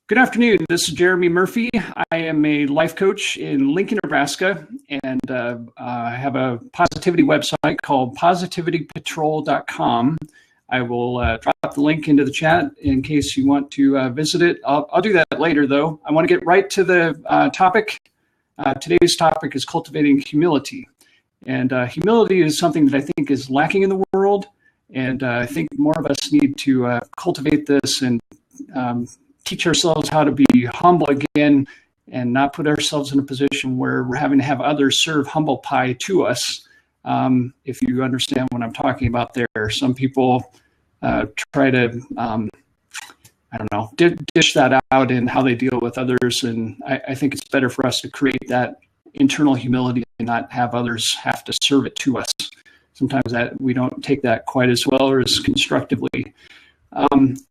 Good afternoon. This is Jeremy Murphy. I am a life coach in Lincoln, Nebraska, and I have a positivity website called positivitypatrol.com. I will drop the link into the chat in case you want to visit it. I'll do that later, though. I want to get right to the topic. Today's topic is cultivating humility. And humility is something that I think is lacking in the world. And I think more of us need to cultivate this and teach ourselves how to be humble again and not put ourselves in a position where we're having to have others serve humble pie to us. If you understand what I'm talking about there, some people try to, dish that out in how they deal with others. And I think it's better for us to create that internal humility and not have others have to serve it to us. Sometimes that we don't take that quite as well or as constructively.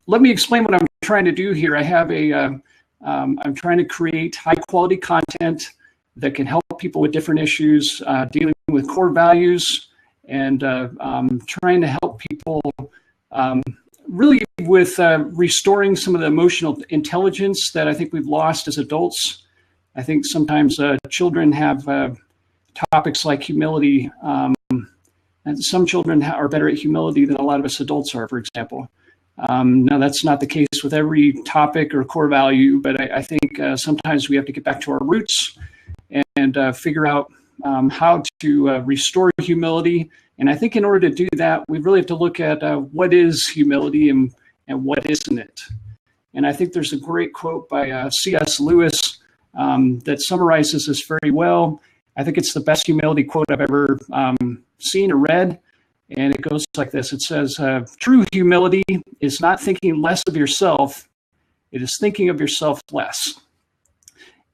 Let me explain what I'm trying to do here. I have I'm trying to create high quality content that can help people with different issues, dealing with core values, and trying to help people really with restoring some of the emotional intelligence that I think we've lost as adults. I think sometimes children have topics like humility, and some children are better at humility than a lot of us adults are, for example. Now, that's not the case with every topic or core value, but I think sometimes we have to get back to our roots and figure out how to restore humility. And I think in order to do that, we really have to look at what is humility and what isn't it. And I think there's a great quote by C.S. Lewis that summarizes this very well. I think it's the best humility quote I've ever seen or read. And it goes like this. It says, true humility is not thinking less of yourself. It is thinking of yourself less.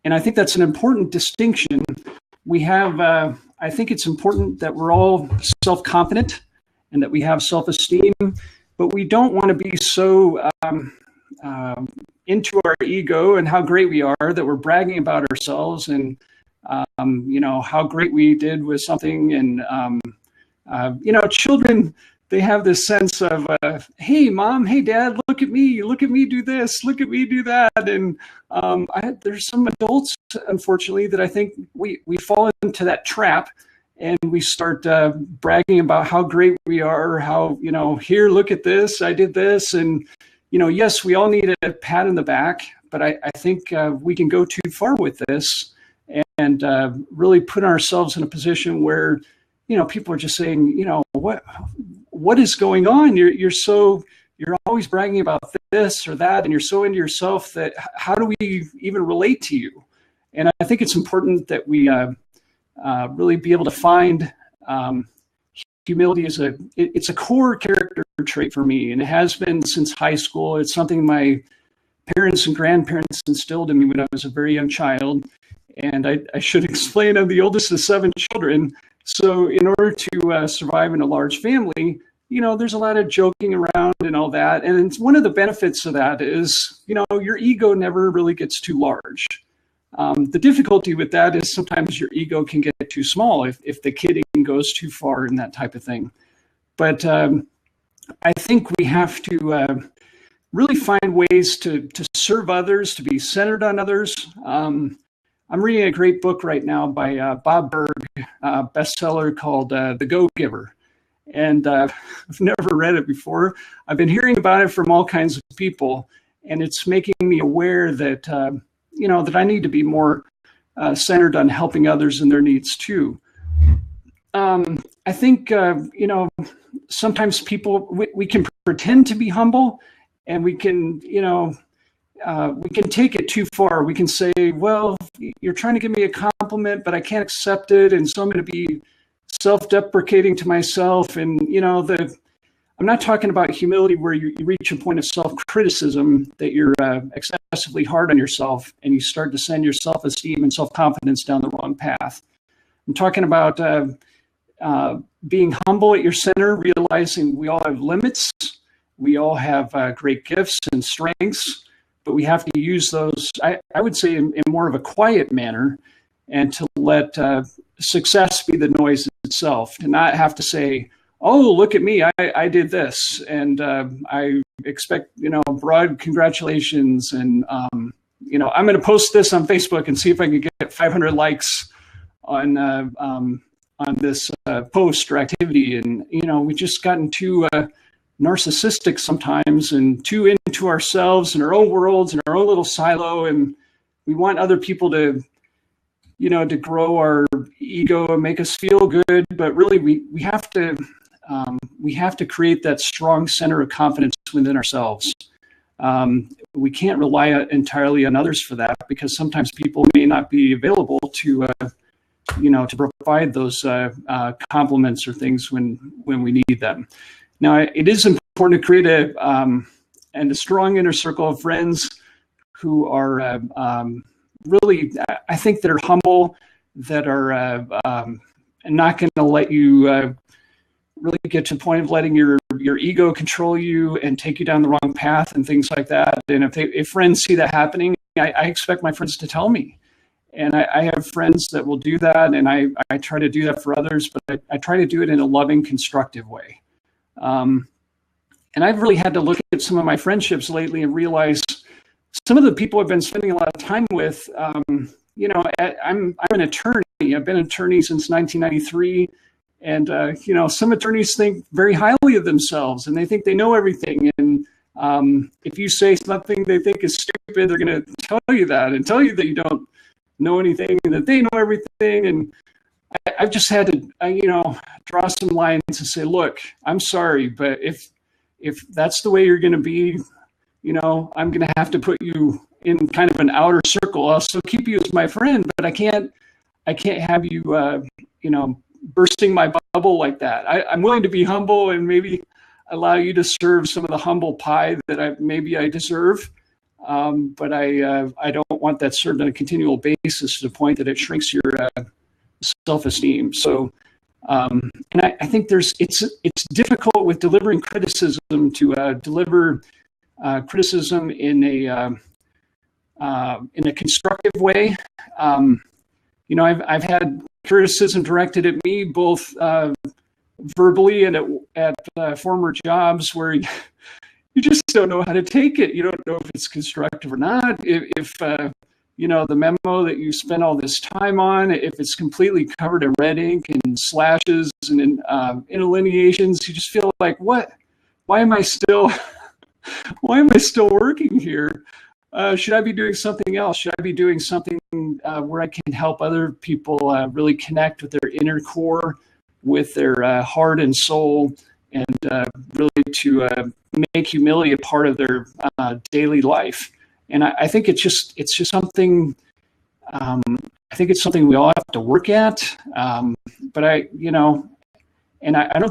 And I think that's an important distinction. We have, I think it's important that we're all self-confident and that we have self-esteem, but we don't want to be so into our ego and how great we are that we're bragging about ourselves and, how great we did with something. And, children, they have this sense of, hey, mom, hey, dad, look at me do this, look at me do that. And there's some adults, unfortunately, that I think we fall into that trap and we start bragging about how great we are, how, here, look at this, I did this. And, yes, we all need a pat in the back, but I think we can go too far with this and really put ourselves in a position where people are just saying, what is going on? You're always bragging about this or that, and you're so into yourself that how do we even relate to you? And I think it's important that we really be able to find humility it's a core character trait for me, and it has been since high school. It's something my parents and grandparents instilled in me when I was a very young child. And I should explain, I'm the oldest of 7 children. So in order to survive in a large family, there's a lot of joking around and all that. And one of the benefits of that is, your ego never really gets too large. The difficulty with that is sometimes your ego can get too small if the kidding goes too far and that type of thing. But I think we have to really find ways to serve others, to be centered on others. I'm reading a great book right now by Bob Berg, bestseller called The Go-Giver. And I've never read it before. I've been hearing about it from all kinds of people, and it's making me aware that, that I need to be more centered on helping others and their needs too. I think, sometimes people, we can pretend to be humble, and we can take it too far. We can say, well, you're trying to give me a compliment, but I can't accept it. And so I'm going to be self-deprecating to myself. And, I'm not talking about humility where you reach a point of self-criticism that you're excessively hard on yourself and you start to send your self-esteem and self-confidence down the wrong path. I'm talking about being humble at your center, realizing we all have limits. We all have great gifts and strengths. But we have to use those, I would say, in more of a quiet manner, and to let success be the noise itself, to not have to say, oh, look at me, I did this, and I expect, broad congratulations, and I'm going to post this on Facebook and see if I can get 500 likes on this post or activity. And we just gotten too narcissistic sometimes, and too into ourselves and our own worlds and our own little silo, and we want other people to to grow our ego and make us feel good, but really we have to create that strong center of confidence within ourselves. We can't rely entirely on others for that, because sometimes people may not be available to to provide those compliments or things when we need them. Now, it is important to create a strong inner circle of friends who are really, I think, that are humble, that are not going to let you really get to the point of letting your ego control you and take you down the wrong path and things like that. And if friends see that happening, I expect my friends to tell me. And I have friends that will do that, and I try to do that for others, but I try to do it in a loving, constructive way. And I've really had to look at some of my friendships lately and realize some of the people I've been spending a lot of time with, I'm an attorney. I've been an attorney since 1993. And, some attorneys think very highly of themselves, and they think they know everything. And if you say something they think is stupid, they're going to tell you that and tell you that you don't know anything and that they know everything. And I've just had to, draw some lines and say, look, I'm sorry, but if that's the way you're going to be, I'm going to have to put you in kind of an outer circle. I'll still keep you as my friend, but I can't have you, bursting my bubble like that. I'm willing to be humble and maybe allow you to serve some of the humble pie that I deserve. But I don't want that served on a continual basis to the point that it shrinks your self-esteem. So, and I think it's difficult with delivering criticism to deliver criticism in a constructive way. I've had criticism directed at me, both verbally and at former jobs, where you just don't know how to take it. You don't know if it's constructive or not. If the memo that you spent all this time on, if it's completely covered in red ink and slashes and interlineations, you just feel like, what? Why am I still working here? Should I be doing something else? Should I be doing something where I can help other people really connect with their inner core, with their heart and soul, and really to make humility a part of their daily life? And I think it's just something. I think it's something we all have to work at. But I don't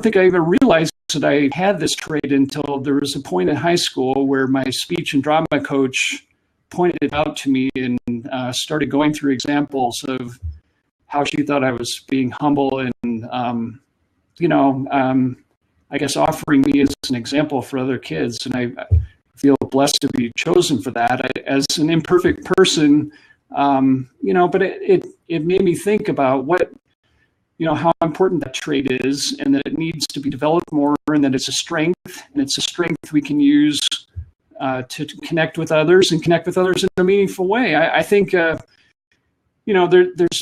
think I even realized that I had this trait until there was a point in high school where my speech and drama coach pointed it out to me and started going through examples of how she thought I was being humble and, I guess offering me as an example for other kids. And I feel blessed to be chosen for that as an imperfect person, but it made me think about how important that trait is, and that it needs to be developed more, and that it's a strength, and it's a strength we can use to connect with others and connect with others in a meaningful way. I think, there's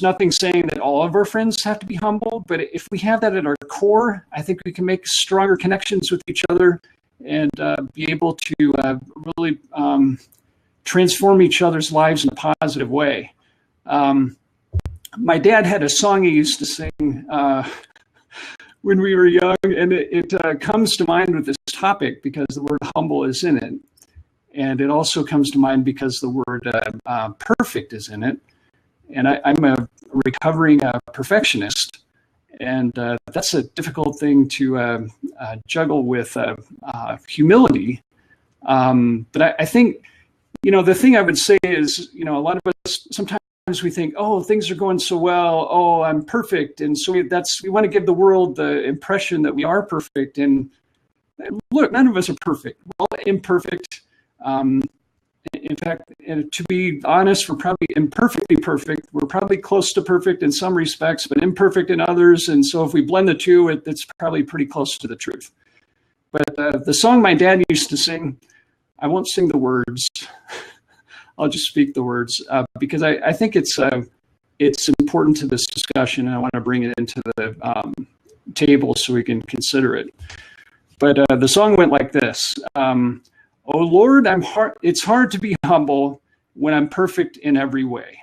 nothing saying that all of our friends have to be humble, but if we have that at our core, I think we can make stronger connections with each other and be able to really transform each other's lives in a positive way. My dad had a song he used to sing when we were young, and it comes to mind with this topic because the word humble is in it. And it also comes to mind because the word perfect is in it. And I'm a recovering perfectionist. And that's a difficult thing to juggle with humility. But I think, the thing I would say is, a lot of us, sometimes we think, oh, things are going so well. Oh, I'm perfect. And so we want to give the world the impression that we are perfect. And look, none of us are perfect. We're all imperfect. And In fact, to be honest, we're probably imperfectly perfect. We're probably close to perfect in some respects, but imperfect in others. And so if we blend the two, it's probably pretty close to the truth. But the song my dad used to sing, I won't sing the words. I'll just speak the words because I think it's important to this discussion, and I want to bring it into the table so we can consider it. But the song went like this. Oh Lord, it's hard to be humble when I'm perfect in every way.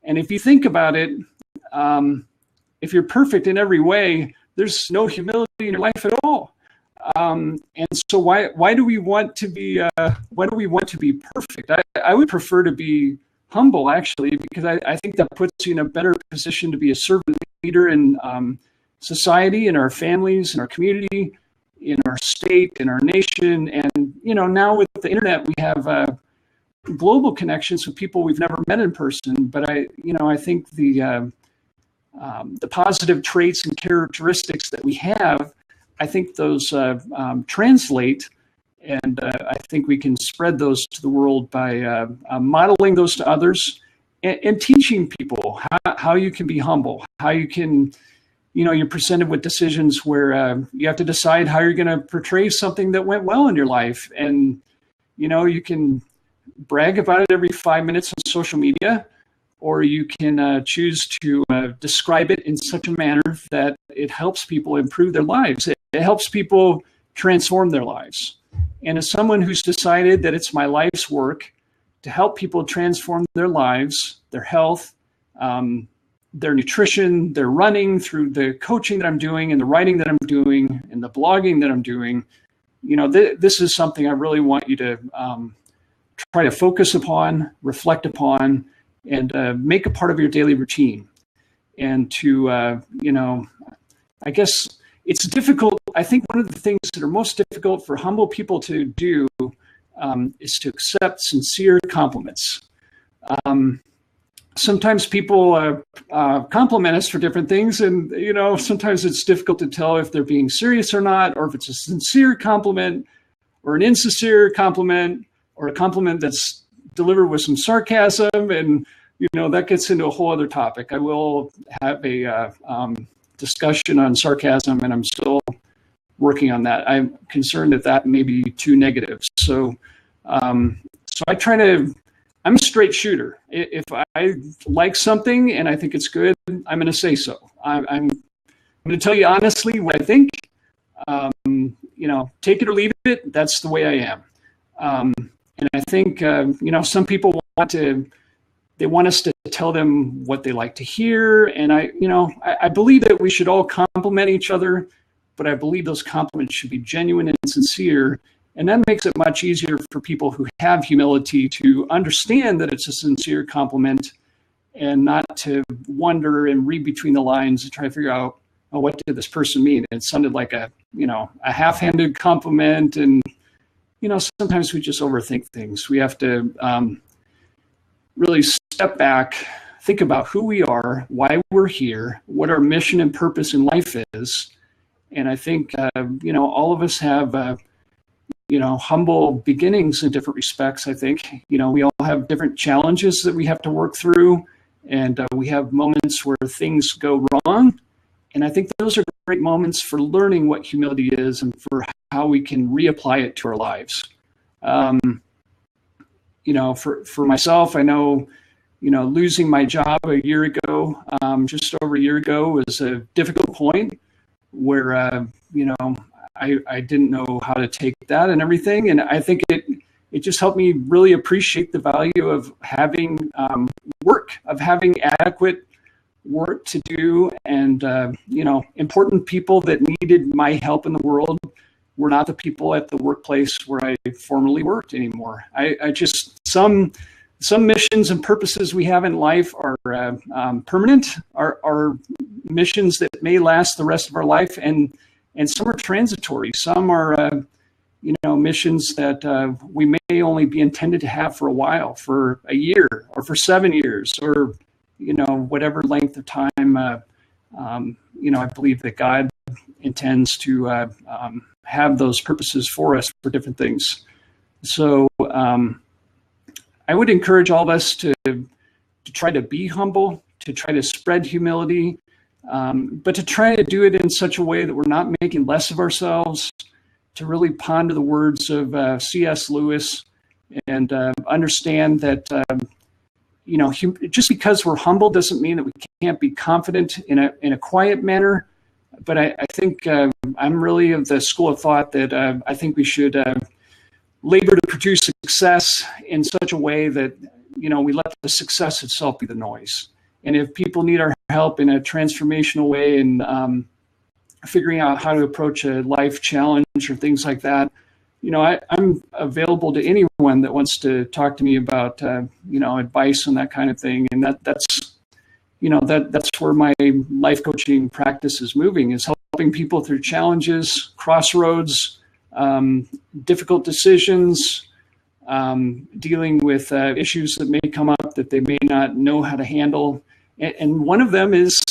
And if you think about it, if you're perfect in every way, there's no humility in your life at all. And so why do we want to be perfect? I would prefer to be humble, actually, because I think that puts you in a better position to be a servant leader in society, in our families, in our community, in our state, in our nation. And, now with the internet, we have global connections with people we've never met in person. But I think the positive traits and characteristics that we have, I think those translate, and I think we can spread those to the world by modeling those to others and teaching people how you can be humble, how you can, you're presented with decisions where you have to decide how you're going to portray something that went well in your life. And, you can brag about it every 5 minutes on social media, or you can choose to describe it in such a manner that it helps people improve their lives. It helps people transform their lives. And as someone who's decided that it's my life's work to help people transform their lives, their health, their nutrition, their running, through the coaching that I'm doing and the writing that I'm doing and the blogging that I'm doing, this is something I really want you to try to focus upon, reflect upon, and make a part of your daily routine. And to, I guess it's difficult. I think one of the things that are most difficult for humble people to do is to accept sincere compliments. Sometimes people compliment us for different things, and sometimes it's difficult to tell if they're being serious or not, or if it's a sincere compliment or an insincere compliment, or a compliment that's delivered with some sarcasm, and that gets into a whole other topic. I will have a discussion on sarcasm, and I'm still working on that. I'm concerned that may be too negative. So I try to. I'm a straight shooter. If I like something and I think it's good, I'm going to say so. I'm going to tell you honestly what I think. Take it or leave it. That's the way I am. And I think some people want us to tell them what they like to hear. And I believe that we should all compliment each other, but I believe those compliments should be genuine and sincere. And that makes it much easier for people who have humility to understand that it's a sincere compliment, and not to wonder and read between the lines and try to figure out, what did this person mean? It sounded like a half-handed compliment. And, sometimes we just overthink things. We have to really step back, think about who we are, why we're here, what our mission and purpose in life is. And I think, all of us have humble beginnings in different respects. I think, we all have different challenges that we have to work through, and we have moments where things go wrong. And I think those are great moments for learning what humility is and for how we can reapply it to our lives. For myself, I know, losing my job a year ago, just over a year ago, was a difficult point where, I didn't know how to take that and everything. And I think it just helped me really appreciate the value of having work, of having adequate work to do. And, important people that needed my help in the world were not the people at the workplace where I formerly worked anymore. I just, some missions and purposes we have in life are permanent, are missions that may last the rest of our life. And some are transitory. Some are, missions that we may only be intended to have for a while, for a year or for 7 years, or, whatever length of time, I believe that God intends to have those purposes for us for different things. So I would encourage all of us to try to be humble, to try to spread humility, but to try to do it in such a way that we're not making less of ourselves, to really ponder the words of C.S. Lewis and understand that, just because we're humble doesn't mean that we can't be confident in a quiet manner. But I think I'm really of the school of thought that I think we should labor to produce success in such a way that, we let the success itself be the noise. And if people need our help in a transformational way and figuring out how to approach a life challenge or things like that, I'm available to anyone that wants to talk to me about, advice on that kind of thing. And that's where my life coaching practice is moving, is helping people through challenges, crossroads, difficult decisions, dealing with issues that may come up that they may not know how to handle. And one of them is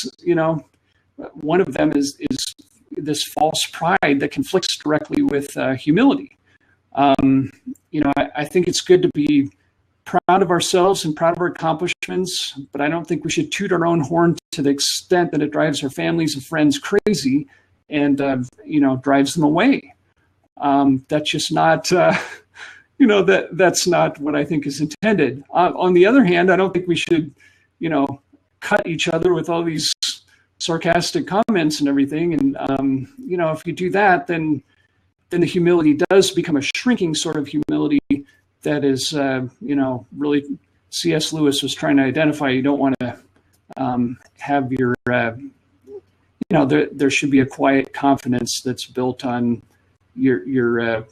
this false pride that conflicts directly with humility. I think it's good to be proud of ourselves and proud of our accomplishments, but I don't think we should toot our own horn to the extent that it drives our families and friends crazy and, drives them away. That's just not, that's not what I think is intended. On the other hand, I don't think we should, cut each other with all these sarcastic comments and everything. And, if you do that, then the humility does become a shrinking sort of humility that is, really C.S. Lewis was trying to identify. You don't want to have your, there should be a quiet confidence that's built on your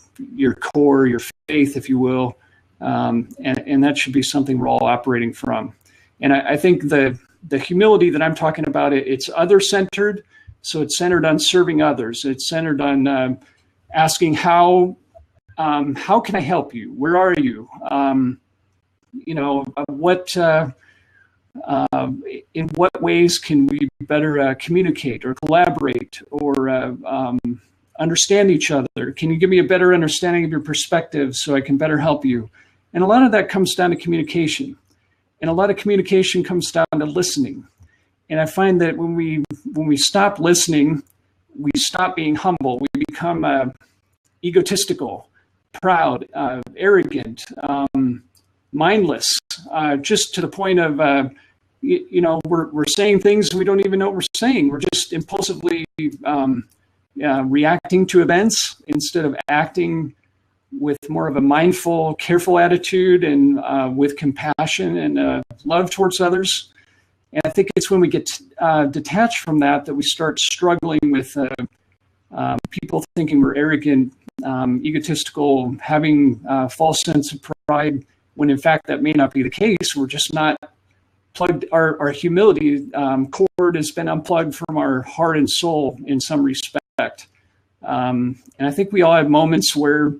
core, your faith, if you will, and that should be something we're all operating from. And I think the humility that I'm talking about, it's other-centered, so it's centered on serving others. It's centered on asking how can I help you? Where are you? In what ways can we better communicate or collaborate or understand each other? Can you give me a better understanding of your perspective so I can better help you? And a lot of that comes down to communication. And a lot of communication comes down to listening. And I find that when we stop listening, we stop being humble. We become egotistical, proud, arrogant, mindless, just to the point of, we're saying things we don't even know what we're saying. We're just impulsively reacting to events instead of acting with more of a mindful, careful attitude and with compassion and love towards others. And I think it's when we get detached from that we start struggling with people thinking we're arrogant, egotistical, having a false sense of pride, when in fact that may not be the case. We're just not plugged, our humility cord has been unplugged from our heart and soul in some respect. And I think we all have moments where,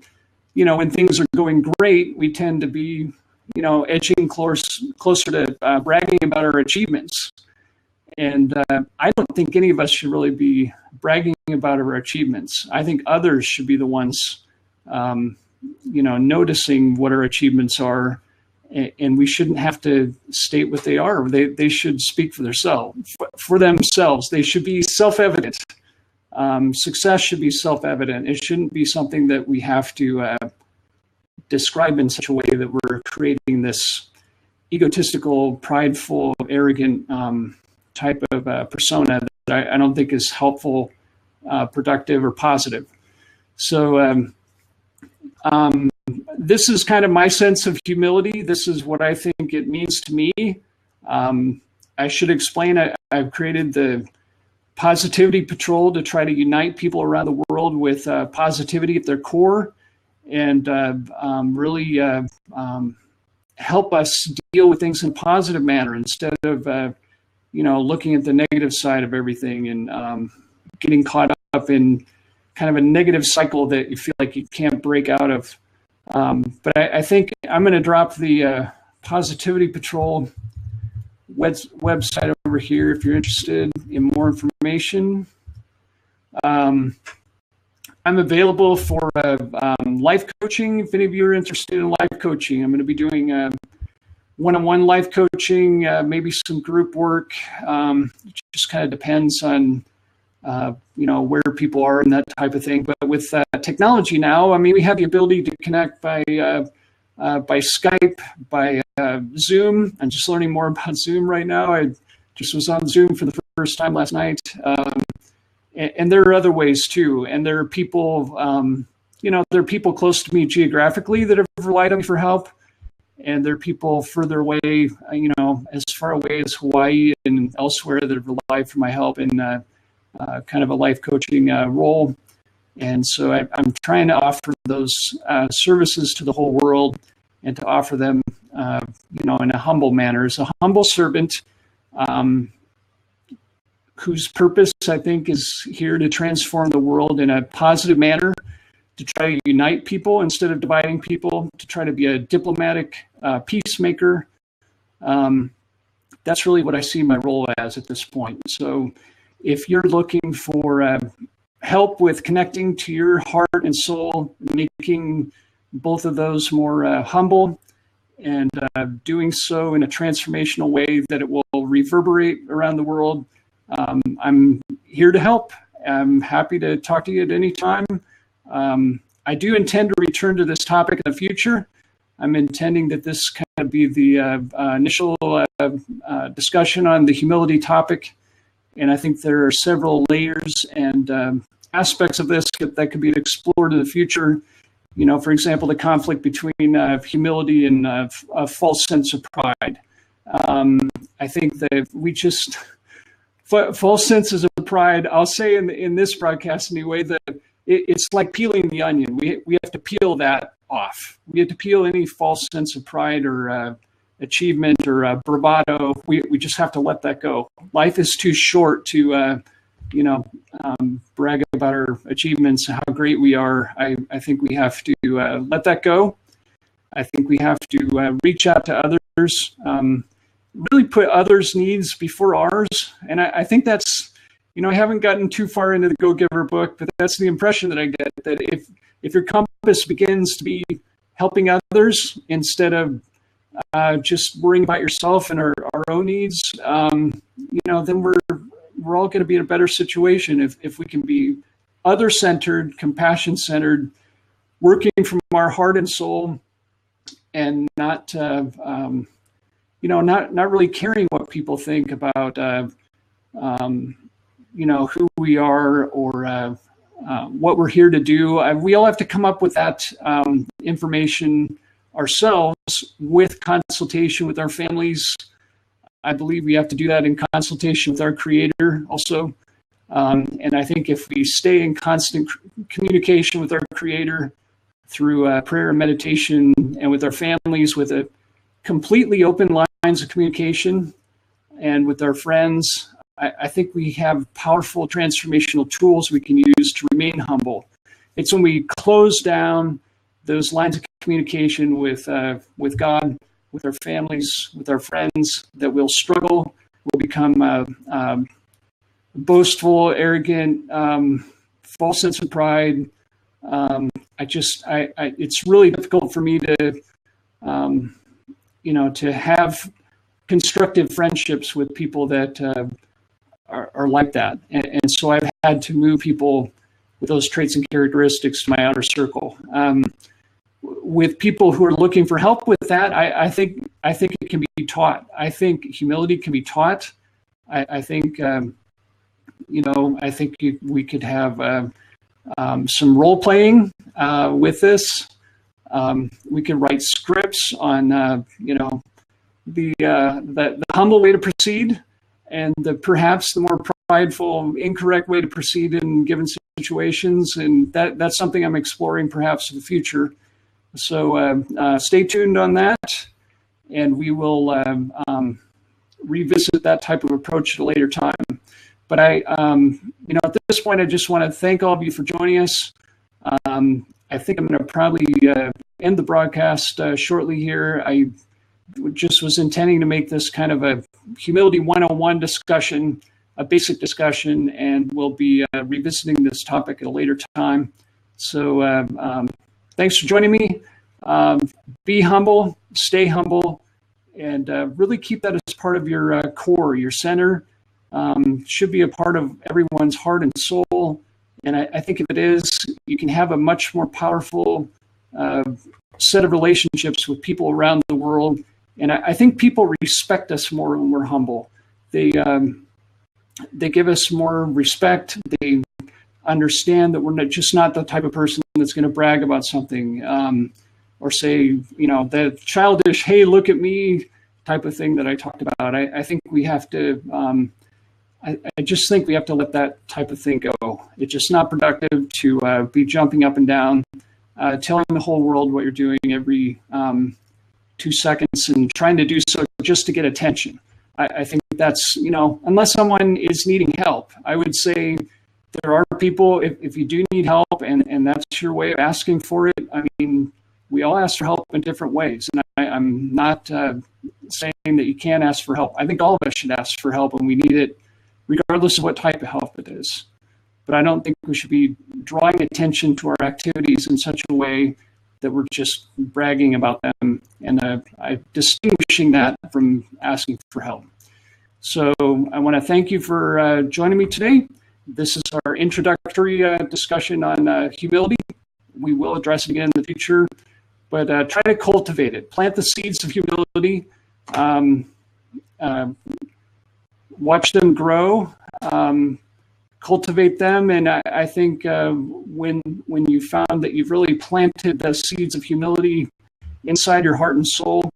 when things are going great, we tend to be, edging closer to bragging about our achievements. And I don't think any of us should really be bragging about our achievements. I think others should be the ones, noticing what our achievements are, and we shouldn't have to state what they are. They should speak for themselves. They should be self-evident. Success should be self-evident. It shouldn't be something that we have to describe in such a way that we're creating this egotistical, prideful, arrogant type of persona that I don't think is helpful, productive, or positive. So this is kind of my sense of humility. This is what I think it means to me. I should explain, I've created the Positivity Patrol to try to unite people around the world with positivity at their core and really help us deal with things in a positive manner instead of looking at the negative side of everything and getting caught up in kind of a negative cycle that you feel like you can't break out of. But I think I'm going to drop the Positivity Patrol website over here if you're interested in more information. I'm available for life coaching. If any of you are interested in life coaching, I'm going to be doing one-on-one life coaching, maybe some group work. It just kind of depends on where people are and that type of thing. But with technology now, I mean, we have the ability to connect by Skype, by Zoom. I'm just learning more about Zoom right now. I just was on Zoom for the first time last night. And there are other ways too. And there are people, there are people close to me geographically that have relied on me for help. And there are people further away, as far away as Hawaii and elsewhere that have relied for my help in kind of a life coaching role. And so I'm trying to offer those services to the whole world and to offer them, in a humble manner, as a humble servant whose purpose, I think, is here to transform the world in a positive manner, to try to unite people instead of dividing people, to try to be a diplomatic peacemaker. That's really what I see my role as at this point. So if you're looking for help with connecting to your heart and soul, making both of those more humble, and doing so in a transformational way that it will reverberate around the world, I'm here to help. I'm happy to talk to you at any time. I do intend to return to this topic in the future. I'm intending that this kind of be the initial discussion on the humility topic. And I think there are several layers and aspects of this that could be explored in the future. For example, the conflict between humility and a false sense of pride. I think that false senses of pride, I'll say in this broadcast anyway, that it's like peeling the onion. We have to peel that off. We have to peel any false sense of pride or achievement or bravado. We just have to let that go. Life is too short to brag about our achievements and how great we are. I think we have to let that go. I think we have to reach out to others, really put others' needs before ours. And I think that's, I haven't gotten too far into the Go-Giver book, but that's the impression that I get, that if your compass begins to be helping others instead of just worrying about yourself and our own needs, then we're all going to be in a better situation if we can be other-centered, compassion-centered, working from our heart and soul, and not really caring what people think about who we are or what we're here to do. We all have to come up with that information ourselves with consultation with our families. I believe we have to do that in consultation with our Creator also. And I think if we stay in constant communication with our Creator through prayer and meditation, and with our families with a completely open lines of communication, and with our friends, I think we have powerful transformational tools we can use to remain humble. It's when we close down those lines of communication with God, with our families, with our friends, that we'll struggle, we'll become boastful, arrogant, false sense of pride. It's really difficult for me to have constructive friendships with people that are like that. And so I've had to move people with those traits and characteristics to my outer circle. With people who are looking for help with that, I think it can be taught. I think humility can be taught. I think we could have some role playing with this. We could write scripts on the humble way to proceed, and perhaps the more prideful, incorrect way to proceed in given situations. And that's something I'm exploring perhaps in the future. So stay tuned on that, and we will revisit that type of approach at a later time. But at this point, I just want to thank all of you for joining us. I think I'm going to probably end the broadcast shortly here. I just was intending to make this kind of a humility 101 discussion, a basic discussion, and we'll be revisiting this topic at a later time. So thanks for joining me. Be humble, stay humble, and really keep that as part of your core, your center. Should be a part of everyone's heart and soul. And I think if it is, you can have a much more powerful set of relationships with people around the world. And I think people respect us more when we're humble. They give us more respect. They understand that we're just not the type of person that's going to brag about something or say, the childish, hey, look at me type of thing that I talked about. I think we have to, I just think we have to let that type of thing go. It's just not productive to be jumping up and down, telling the whole world what you're doing every 2 seconds and trying to do so just to get attention. I think that's, unless someone is needing help, I would say there are people, if you do need help and that's your way of asking for it, I mean, we all ask for help in different ways. And I'm not saying that you can't ask for help. I think all of us should ask for help, and we need it regardless of what type of help it is. But I don't think we should be drawing attention to our activities in such a way that we're just bragging about them and distinguishing that from asking for help. So I want to thank you for joining me today. This is our introductory discussion on humility. We will address it again in the future, but try to cultivate it. Plant the seeds of humility. Watch them grow. Cultivate them, and I think when you found that you've really planted the seeds of humility inside your heart and soul,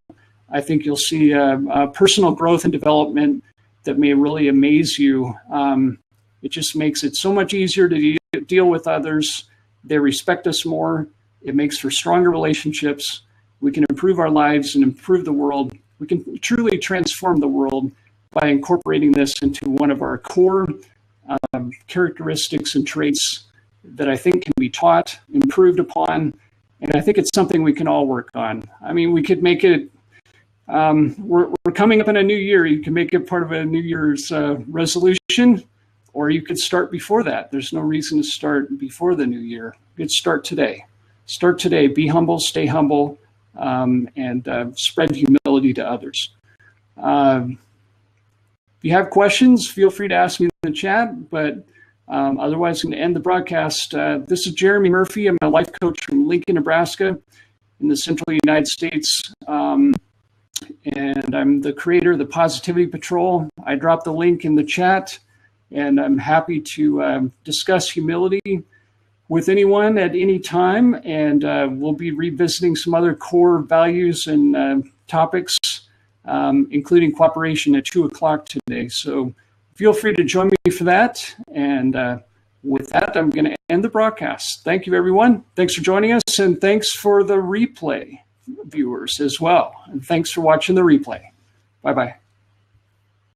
I think you'll see a personal growth and development that may really amaze you. It just makes it so much easier to deal with others. They respect us more. It makes for stronger relationships. We can improve our lives and improve the world. We can truly transform the world by incorporating this into one of our core characteristics and traits that I think can be taught, improved upon, and I think it's something we can all work on. I mean, we could make it, we're coming up in a new year. You can make it part of a New Year's resolution, or you could start before that. There's no reason to start before the new year. You could start today. Start today. Be humble, stay humble, and spread humility to others. If you have questions, feel free to ask me in the chat, but otherwise I'm going to end the broadcast. This is Jeremy Murphy. I'm a life coach from Lincoln, Nebraska in the central United States, and I'm the creator of the Positivity Patrol. I dropped the link in the chat, and I'm happy to discuss humility with anyone at any time, and we'll be revisiting some other core values and topics, including cooperation at 2 o'clock today. So feel free to join me for that. And with that, I'm going to end the broadcast. Thank you, everyone. Thanks for joining us. And thanks for the replay viewers as well. And thanks for watching the replay. Bye-bye.